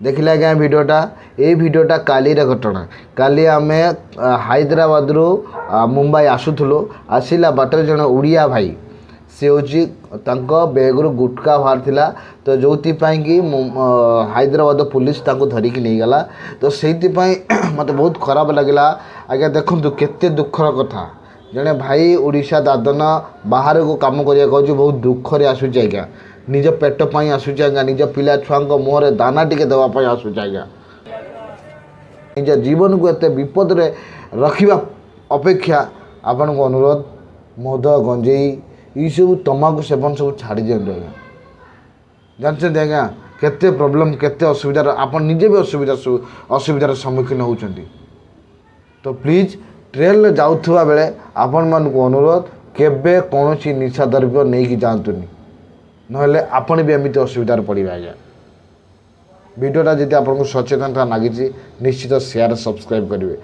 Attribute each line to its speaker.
Speaker 1: देखिले आज्ञा भिडटा कालीर घटना काली आम हैदराबाद रु मुंबई आसुलु आसला बाटर जन उड़िया भाई सी हूँ बैग रु गुटका बाहर थिला तो जो कि हैदराबाद पुलिस धरिकी नहीं गला तो से मत बहुत खराब लगिला आज्ञा देखु केते दुखर कथा जड़े भाई उड़ीसा दादन बाहर को कम करिया बहुत दुखरे आसूँ आज्ञा निज पेट पाई आसूँ आज्ञा निज पिला छुआ मुहर दाना टिके देवाई आसूँ आज्ञा निज जीवन को एत विपद रे रखिबा अपेक्षा आपण को अनुरोध मद गंजेई ये सब तमाकू सेवन सब छाड़ी दिंतु आज्ञा जानते आज्ञा केते प्रोब्लेम केते असुविधार आप निजे भी असुविधार सम्मुखीन होती तो प्लीज ट्रेन जाऊा बेले आपण मान को अनुरोध केबे कौन निशा द्रव्य नहीं कि जातुनि नहले आपण भी एमती असुविधार पड़े आज्ञा वीडियोटा जब आपको सचेतनता लगी निश्चित शेयर सब्सक्राइब करेंगे।